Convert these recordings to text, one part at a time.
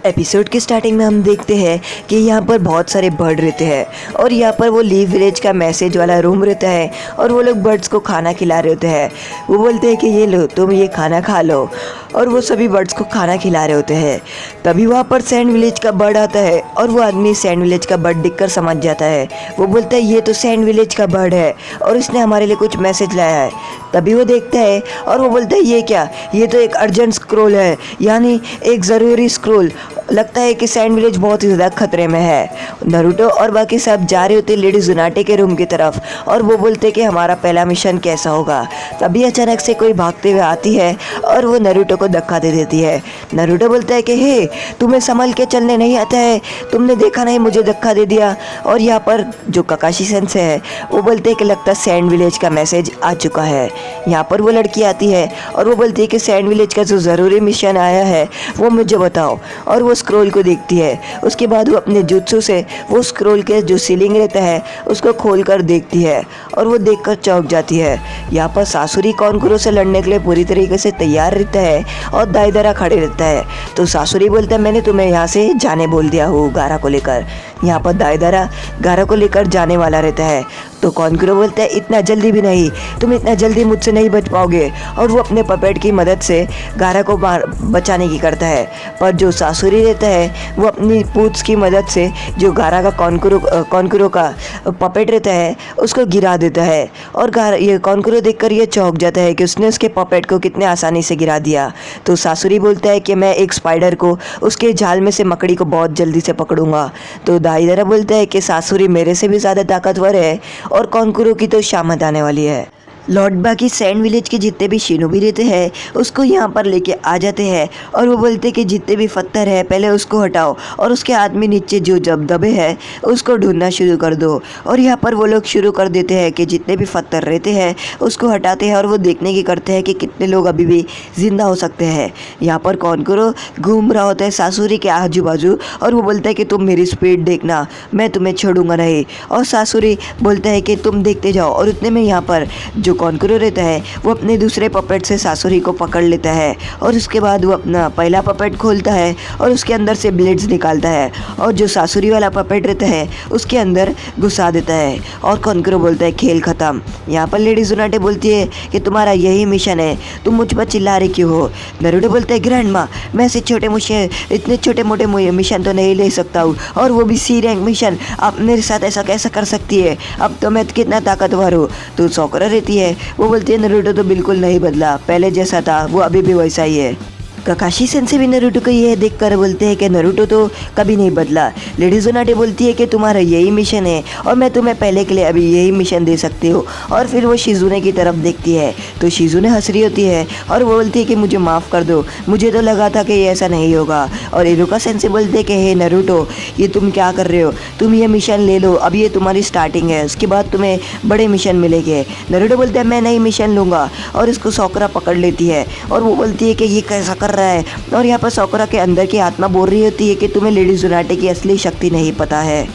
Episode की starting में हम देखते हैं कि यहाँ पर बहुत सारे बर्ड रहते हैं और यहाँ पर वो लीव विलेज का मैसेज वाला रूम रहता है और वो लोग बर्ड्स को खाना खिला रहे होते हैं। वो बोलते हैं कि ये लो, तुम ये खाना खा लो, और वो सभी बर्ड्स को खाना खिला रहे होते हैं। तभी वहाँ पर सैंड विलेज का बर्ड आता है और वो आदमी सैंड विलेज का बर्ड दिखकर समझ जाता है। वो बोलता है ये तो सैंड विलेज का बर्ड है और इसने हमारे लिए कुछ मैसेज लाया है। तभी वो देखता है और वो बोलता है ये क्या, ये तो एक अर्जेंट स्क्रोल है, यानी एक ज़रूरी स्क्रोल। लगता है कि सैंड विलेज बहुत ही ज़्यादा खतरे में है। नरूटो और बाकी सब जा रहे होते लेडी जुनाटे के रूम की तरफ और वो बोलते कि हमारा पहला मिशन कैसा होगा। तभी अचानक से कोई भागते हुए आती है और वो नरूटो को धक्का दे देती है। नरूटो बोलता है कि हे, तुम्हें संभल के चलने नहीं आता है, तुमने देखा नहीं मुझे धक्का दे दिया। और यहाँ पर जो ककाशी सेंसे है वो बोलते हैं कि लगता है सैंड विलेज का मैसेज आ चुका है। यहाँ पर वो लड़की आती है और वो बोलती है कि सैंड विलेज का जो ज़रूरी मिशन आया है वो मुझे बताओ। और वो स्क्रोल को देखती है। उसके बाद वो अपने जुत्सु से वो स्क्रोल के जो सीलिंग रहता है उसको खोल कर देखती है और वो देखकर चौंक जाती है। यहाँ पर सासुरी कॉनकुरो से लड़ने के लिए पूरी तरीके से तैयार रहता है और दाईदरा खड़े रहता है। तो सासुरी बोलता है मैंने तुम्हें यहाँ से जाने बोल दिया हूँ गारा को लेकर। यहाँ पर दाईदरा गारा को लेकर जाने वाला रहता है। तो कॉनकुरो बोलता है इतना जल्दी भी नहीं, तुम इतना जल्दी मुझसे नहीं बच पाओगे। और वो अपने पपेट की मदद से गारा को बचाने की करता है। पर जो सासुरी रहता है वो अपनी पूंछ की मदद से जो गारा का कॉनकुरो का पपेट रहता है उसको गिरा देता है। और ये कॉनकुरो देखकर ये चौंक जाता है कि उसने उसके पपेट को कितने आसानी से गिरा दिया। तो सासुरी बोलता है कि मैं एक स्पाइडर को उसके जाल में से मकड़ी को बहुत जल्दी से पकड़ूंगा। तो दाईदरा बोलता है कि सासुरी मेरे से भी ज़्यादा ताकतवर है और कॉनकुरो की तो शामत आने वाली है। लॉर्ड बाकी सैंड विलेज के जितने भी शिनोबी रहते हैं उसको यहाँ पर लेके आ जाते हैं और वो बोलते हैं कि जितने भी पत्थर है पहले उसको हटाओ और उसके हाथ में नीचे जो दबे हैं उसको ढूंढना शुरू कर दो। और यहाँ पर वो लोग शुरू कर देते हैं कि जितने भी पत्थर रहते हैं उसको हटाते हैं और वो देखने की करते हैं कि कितने लोग अभी भी ज़िंदा हो सकते हैं। यहाँ पर कॉनकुरो घूम रहा होता है सासुरी के आजू बाजू और वो बोलता है कि तुम मेरी स्पीड देखना, मैं तुम्हें छोड़ूंगा नहीं। और सासुरी बोलता है कि तुम देखते जाओ। और उतने में यहाँ पर जो कॉनकुरो रहता है वो अपने दूसरे पपेट से सासुरी को पकड़ लेता है और उसके बाद वो अपना पहला पपेट खोलता है और उसके अंदर से ब्लेड्स निकालता है और जो सासुरी वाला पपेट रहता है उसके अंदर घुसा देता है। और कॉनकुरो बोलता है खेल ख़त्म। यहाँ पर लेडी जुनाटे बोलती है कि तुम्हारा यही मिशन है, तुम मुझ पर चिल्ला रहे क्यों हो। नरूटो बोलता है ग्रैंड माँ, मैं ऐसे इतने छोटे मोटे मिशन तो नहीं ले सकता हूँ, और वो भी सी रैंक मिशन। आप मेरे साथ ऐसा कैसा कर सकती है, अब तो मैं कितना ताकतवर हूँ। तो सोकरा रहती है, वो बोलती है नरूटो तो बिल्कुल नहीं बदला, पहले जैसा था वो अभी भी वैसा ही है। ककाशी सेंसे भी नरूटो को यह देखकर बोलते हैं कि नरूटो तो कभी नहीं बदला। लेडी जुनाटे बोलती है कि तुम्हारा यही मिशन है और मैं तुम्हें पहले के लिए अभी यही मिशन दे सकती हूँ। और फिर वो शिजुने की तरफ देखती है तो शिजुने हंस रही होती है और वो बोलती है कि मुझे माफ़ कर दो, मुझे तो लगा था कि ये ऐसा नहीं होगा। और इरुका सेंसे बोलते हैं कि हे नरूटो, ये तुम क्या कर रहे हो, तुम ये मिशन ले लो, अब ये तुम्हारी स्टार्टिंग है, उसके बाद तुम्हें बड़े मिशन मिलेंगे। नरूटो बोलते हैं मैं नहीं मिशन लूँगा और इसको सोकरा पकड़ लेती है और वो बोलती है कि ये कैसा कर रहा है। और यहाँ पर सोकरा के अंदर की आत्मा बोल रही होती है कि तुम्हें लेडी जुनाटे की असली शक्ति नहीं पता है।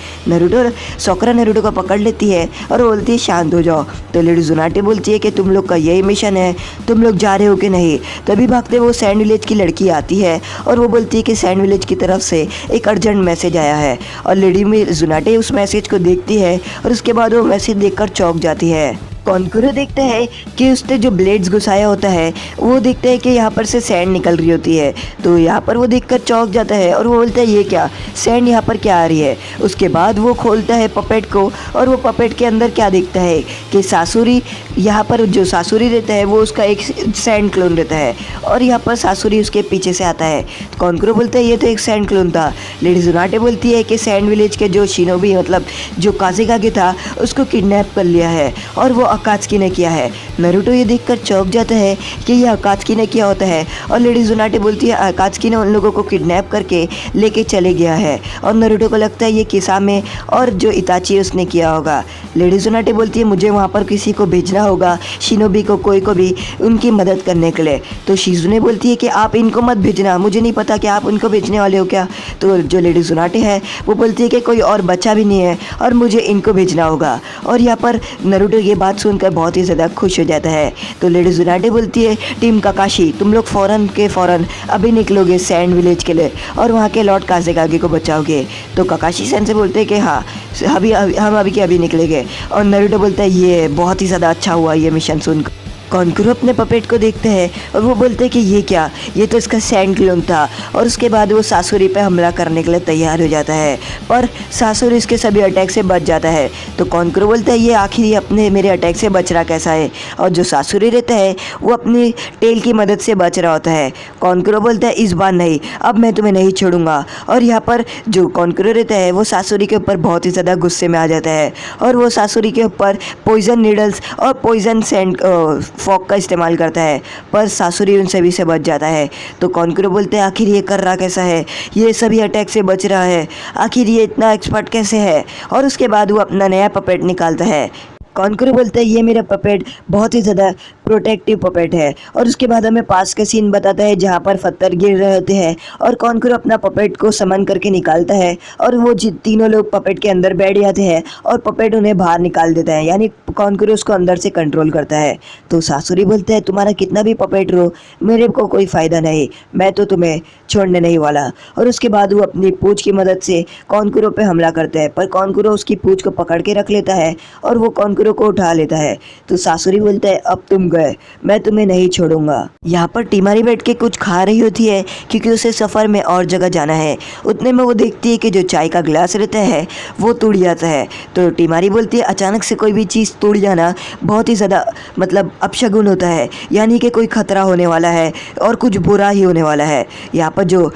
सोकरा नरूटो को पकड़ लेती है और बोलती है शांत हो जाओ। तो लेडी जुनाटे बोलती है कि तुम लोग का यही मिशन है, तुम लोग जा रहे हो कि नहीं। तभी भागते वो सैंड विलेज की लड़की आती है और वो बोलती है कि सैंड विलेज की तरफ से एक अर्जेंट मैसेज आया है। और लेडी जुनाटे उस मैसेज को देखती है और उसके बाद वो मैसेज देखकर चौंक जाती है। कॉनकुरो देखता है कि उसने जो ब्लेड्स घुसाया होता है वो देखता है कि यहाँ पर से सैंड निकल रही होती है। तो यहाँ पर वो देखकर चौंक जाता है और वो बोलता है ये क्या, सैंड यहाँ पर क्या आ रही है। उसके बाद वो खोलता है पपेट को और वो पपेट के अंदर क्या देखता है कि सासुरी, यहाँ पर जो सासुरी रहता है वो उसका एक सैंड क्लोन रहता है और यहाँ पर सासुरी उसके पीछे से आता है। कॉनकुरो बोलता है ये तो एक सैंड क्लोन था। लेडी जुनाटे बोलती है कि सैंड विलेज के जो शिनोबी मतलब जो काज़ेकागे था उसको किडनैप कर लिया है और वो अकात्सुकी ने किया है। नरूटो ये देखकर चौंक जाता है कि यह अकात्सुकी ने किया होता है। और लेडी जुनाटे बोलती है अकात्सुकी ने उन लोगों को किडनैप करके लेके चले गया है। और नरूटो को लगता है ये किसामे और जो इताची उसने किया होगा। लेडी जुनाटे बोलती है मुझे वहाँ पर किसी को भेजना होगा, शिनोबी को, कोई को भी उनकी मदद करने के लिए। तो शिजुने बोलती है कि आप इनको मत भेजना, मुझे नहीं पता कि आप उनको भेजने वाले हो क्या। तो जो लेडी जुनाटे है वो बोलती है कि कोई और बच्चा भी नहीं है और मुझे इनको भेजना होगा। और यहाँ पर नरूटो ये बात सुनकर बहुत ही ज़्यादा खुश हो जाता है। तो लेडी जुनाटे बोलती है, टीम काकाशी तुम लोग फ़ौरन के फ़ौरन अभी निकलोगे सैंड विलेज के लिए और वहाँ के लॉर्ड काज़ेकागे को बचाओगे। तो काकाशी सेंसे बोलते हैं कि हाँ हम अभी के अभी निकलेंगे। और नारुतो बोलता है ये बहुत ही ज़्यादा अच्छा हुआ ये मिशन सुनकर। कॉन्कुरो अपने पपेट को देखते हैं और वो बोलते हैं कि ये क्या, ये तो इसका सैंड क्लोन था। और उसके बाद वो सासुरी पे हमला करने के लिए तैयार हो जाता है, पर सासुरी इसके सभी अटैक से बच जाता है। तो कॉन्कुरो बोलता है ये आखिर ये अपने मेरे अटैक से बच रहा कैसा है। और जो सासुरी रहता है वो अपनी टेल की मदद से बच रहा होता है। कॉन्कुरो बोलता है इस बार नहीं, अब मैं तुम्हें नहीं छोड़ूंगा। और यहाँ पर जो कॉन्कुरो रहता है वो सासुरी के ऊपर बहुत ही ज़्यादा गुस्से में आ जाता है और वो सासुरी के ऊपर पॉइजन नीडल्स और पॉइजन सैंड फॉक का इस्तेमाल करता है, पर सासुरी उन सभी से बच जाता है। तो कॉन्कुरो बोलते हैं आखिर ये कर रहा कैसा है, ये सभी अटैक से बच रहा है, आखिर ये इतना एक्सपर्ट कैसे है। और उसके बाद वो अपना नया पपेट निकालता है। कॉन्कुरो बोलता है ये मेरा पपेट बहुत ही ज़्यादा प्रोटेक्टिव पपेट है। और उसके बाद हमें पास का सीन बताता है जहाँ पर पत्थर गिर रहे होते हैं और कॉन्कुरो अपना पपेट को समन करके निकालता है और वो तीनों लोग पपेट के अंदर बैठ जाते हैं और पपेट उन्हें बाहर निकाल देता है, यानी कॉन्कुरो उसको अंदर से कंट्रोल करता है। तो सासुरी बोलते हैं तुम्हारा कितना भी पपेट रो मेरे को कोई फ़ायदा नहीं, मैं तो तुम्हें छोड़ने नहीं वाला। और उसके बाद वो अपनी पूंछ की मदद से कॉन्कुरो पे हमला करता है, पर कॉन्कुरो उसकी पूंछ को पकड़ के रख लेता है और वो कॉन्कुरो को उठा लेता है। तो सासुरी बोलता है अब तुम गए, मैं तुम्हें नहीं छोड़ूंगा। यहाँ पर टीमारी बैठ के कुछ खा रही होती है क्योंकि उसे सफ़र में और जगह जाना है। उतने में वो देखती है कि जो चाय का गिलास रहता है वो टूट जाता है। तो टीमारी बोलती है अचानक से कोई भी चीज़ टूट जाना बहुत ही ज़्यादा मतलब अपशगुन होता है, यानी कि कोई खतरा होने वाला है और कुछ बुरा ही होने वाला है। यहाँ पर जो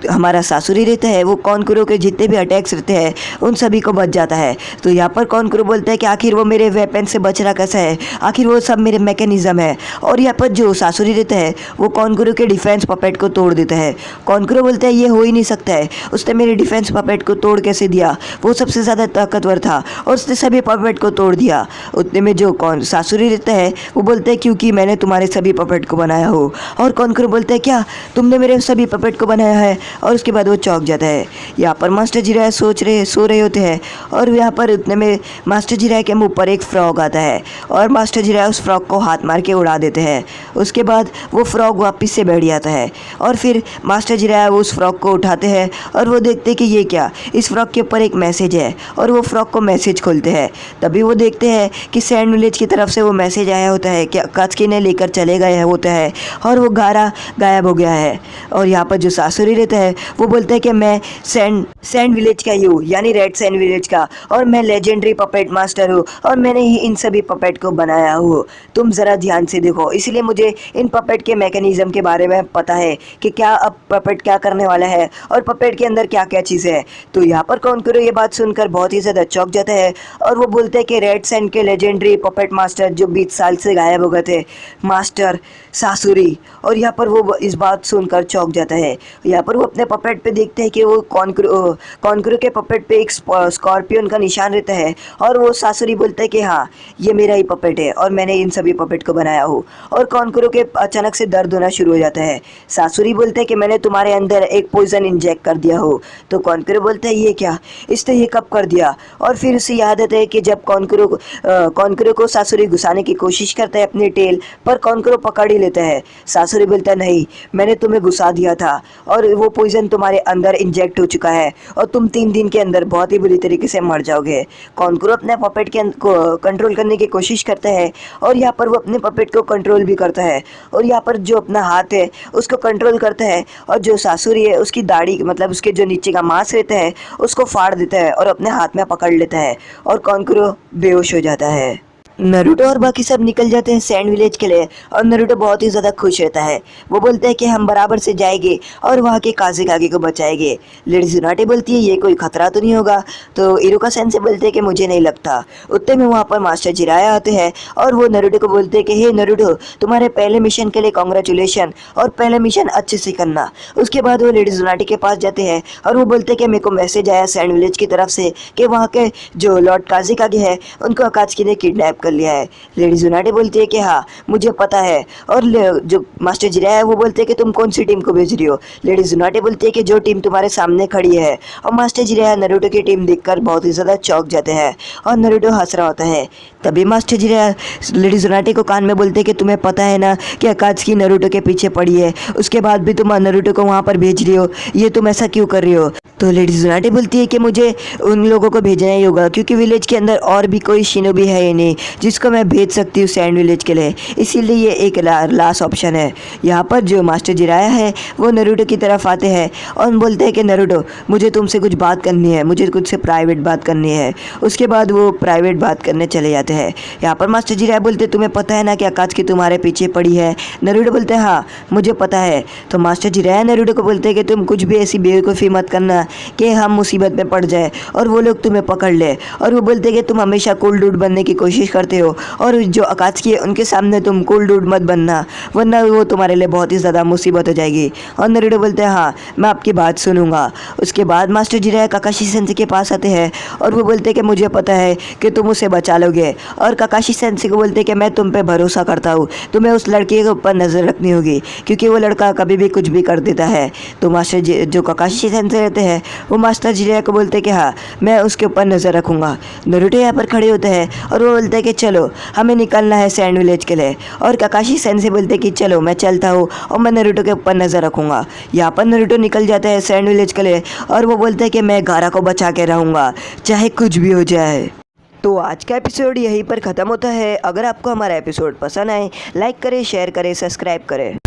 हमारा सासुरी रहता है वो कॉन्कुरो के जितने भी अटैक्स रहते हैं उन सभी को बच जाता है। तो यहाँ पर कॉन्कुरो बोलता है कि आखिर वो मेरे वेपन से बच रहा कैसा है, आखिर वो सब मेरे मैकेनिज्म है। और यहाँ पर जो सासुरी रहता है वो कॉन्कुरो के डिफेंस पपेट को तोड़ देता है। कॉन्कुरो बोलता है ये हो ही नहीं सकता है, उसने मेरे डिफेंस पपेट को तोड़ कैसे दिया, वो सबसे ज़्यादा ताकतवर था और उसने सभी पपेट को तोड़ दिया। उतने में जो सासुरी रहता है वो बोलता है क्योंकि मैंने तुम्हारे सभी पपेट को बनाया हो। और कॉन्कुरो बोलता है क्या तुमने मेरे सभी पपेट को बनाया है। और उसके बाद वो चौंक जाता है। यहाँ पर मास्टर जिराया सो रहे होते हैं और यहाँ पर उतने में मास्टर जिराया के मुंह पर एक फ्रॉग आता है और मास्टर जिराया उस फ्रॉग को हाथ मार के उड़ा देते हैं। उसके बाद वो फ्रॉग वापस से बैठ जाता है और फिर मास्टर जिराया वो उस फ्रॉग को उठाते हैं और वो देखते हैं कि ये क्या, इस फ्रॉग के ऊपर एक मैसेज है और वो फ्रॉग को मैसेज खोलते हैं। तभी वो देखते हैं कि सैंड विलेज की तरफ से वो मैसेज आया होता है कि अकात्सुकी ने लेकर चले गए होता है और वो गारा गायब हो गया है। और यहाँ पर जो सासुरी रहता है वो बोलता है कि मैं सैंड विलेज का ही हूँ, यानी रेड सैंड विलेज का, और मैं लेजेंडरी पपेट मास्टर हूँ और मैंने ही इन सभी पपेट को बनाया हूँ। तुम ज़रा ध्यान से देखो, इसलिए मुझे इन पपेट के मैकेनिज्म के बारे में पता है कि क्या अब पपेट क्या करने वाला है और पपेट के अंदर क्या क्या चीज़ें है। तो यहाँ पर कॉन्कुरो ये बात सुनकर बहुत ही ज़्यादा चौंक जाता है और वो बोलते हैं कि रेड सैंड के लेजेंडरी पपेट मास्टर जो 20 साल से गायब हो गए थे, मास्टर सासुरी। और यहाँ पर वो इस बात सुनकर चौंक जाता है। यहाँ पर वो अपने पपेट पे देखते हैं कि वो कॉन्कुरो के पपेट पे एक स्कॉर्पियन का निशान रहता है और वो सासुरी बोलता है कि हाँ ये मेरा ही पपेट है और मैंने इन सभी पपेट को बनाया हूँ। और कॉन्कुरो के अचानक से दर्द होना शुरू हो जाता है। सासुरी बोलते हैं कि मैंने तुम्हारे अंदर एक पॉइजन इंजेक्ट कर दिया हो। तो कॉन्कुरो बोलता है ये क्या, इसने ये कब कर दिया। और फिर उसे याद आता है कि जब कॉन्कुरो को सासुरी घुसाने की कोशिश करता है अपनी टेल पर, कॉन्कुरो पकड़ ही लेता है। सासुरी बोलता है नहीं, मैंने तुम्हें घुसा दिया था और वो पॉइजन तुम्हारे अंदर इंजेक्ट हो चुका है और तुम 3 दिन के अंदर बहुत ही बुरी तरीके से मर जाओगे। कॉन्कुरो अपने पपेट को कंट्रोल करने की कोशिश करता है और यहाँ पर वो अपने पपेट को कंट्रोल भी करता है और यहाँ पर जो अपना हाथ है उसको कंट्रोल करता है और जो सासुरी है उसकी दाढ़ी मतलब उसके जो नीचे का मांस रहता है उसको फाड़ देता है और अपने हाथ में पकड़ लेता है और कॉन्कुरो बेहोश हो जाता है। नारुतो और बाकी सब निकल जाते हैं सैंड विलेज के लिए और नारुतो बहुत ही ज़्यादा खुश रहता है। वो बोलते हैं कि हम बराबर से जाएंगे और वहाँ के काज़ेकागे को बचाएंगे। लेडी जुनाटे बोलती है ये कोई खतरा तो नहीं होगा। तो इरुका सेंसे बोलते हैं कि मुझे नहीं लगता। उतने में वहाँ पर मास्टर जिराया आते हैं और वो नारुतो को बोलते हैं कि हे नारुतो, तुम्हारे पहले मिशन के लिए कॉन्ग्रेचुलेशन और पहले मिशन अच्छे से करना। उसके बाद वो लेडी जुनाटे के पास जाते हैं और वो बोलते हैं कि मेरे को मैसेज आया सैंड विलेज की तरफ से कि वहाँ के जो लॉर्ड काज़ेकागे है उनको अकात्सुकी ने किडनैप कर लिया है। लेडी जुनाटे बोलती है कि हाँ मुझे पता है। और जो मास्टर जिराया है वो बोलते हैं कि तुम कौन सी टीम को भेज रही हो। लेडी जुनाटे बोलती है कि जो टीम तुम्हारे सामने खड़ी है। और मास्टर जिराया नरूटो की टीम देखकर बहुत ही ज़्यादा चौंक जाते हैं और नरूटो हंस रहा होता है। तभी मास्टर जिराया लेडी जुनाटे को कान में बोलते हैं कि तुम्हें पता है ना कि अकात्सुकी नरूटो के पीछे पड़ी है, उसके बाद भी तुम नरूटो को वहाँ पर भेज रही हो, ये तुम ऐसा क्यों कर रही हो। तो लेडी जुनाटे बोलती है कि मुझे उन लोगों को भेजना ही होगा क्योंकि विलेज के अंदर और भी कोई शिनोबी है ही नहीं जिसको मैं भेज सकती हूँ सैंड विलेज के लिए, इसीलिए ये एक लास्ट ऑप्शन है। यहाँ पर जो मास्टर जिराया है वो नरूटो की तरफ आते हैं और बोलते हैं कि नरूटो मुझे तुमसे कुछ बात करनी है, मुझे कुछ से प्राइवेट बात करनी है। उसके बाद वो प्राइवेट बात करने चले जाते हैं। यहाँ पर मास्टर जिराया बोलते तुम्हें पता है ना कि अकात्सुकी तुम्हारे पीछे पड़ी है। नरूटो बोलते हैं हाँ मुझे पता है। तो मास्टर जिराया नरूटो को बोलते हैं कि तुम कुछ भी ऐसी बेवकूफ़ी मत करना कि हम मुसीबत में पड़ जाए और वो लोग तुम्हें पकड़ ले। और वो बोलते हैं कि तुम हमेशा कूल डूड बनने की कोशिश करते हो और जो अकात्सुकी है उनके सामने तुम कूल डूड मत बनना वरना वो तुम्हारे लिए बहुत ही ज़्यादा मुसीबत हो जाएगी। और नरूटो बोलते हैं हाँ मैं आपकी बात सुनूंगा। उसके बाद मास्टर जिराया काकाशी सेंसे के पास आते हैं और वो बोलते हैं कि मुझे पता है कि तुम उसे बचा लोगे। और काकाशी सेंसे को बोलते हैं कि मैं तुम पे भरोसा करता हूँ, तुम्हें उस लड़के के ऊपर नज़र रखनी होगी क्योंकि वो लड़का कभी भी कुछ भी कर देता है। तो मास्टर जो काकाशी सेंसे रहते हैं वो मास्टर जिराया को बोलते हैं कि हाँ मैं उसके ऊपर नज़र रखूँगा। नरूटो यहाँ पर खड़े होते हैं और वो बोलते हैं कि चलो हमें निकलना है सैंड विलेज के लिए। और काकाशी सेंसे बोलते हैं कि चलो मैं चलता हूँ और मैं नरूटो के ऊपर नज़र रखूँगा। यहाँ पर नरूटो निकल जाता है सैंड विलेज के लिए और वो बोलते हैं कि मैं गारा को बचा के रहूँगा चाहे कुछ भी हो जाए। तो आज का एपिसोड यहीं पर ख़त्म होता है। अगर आपको हमारा एपिसोड पसंद आए लाइक करें, शेयर करें, सब्सक्राइब करें।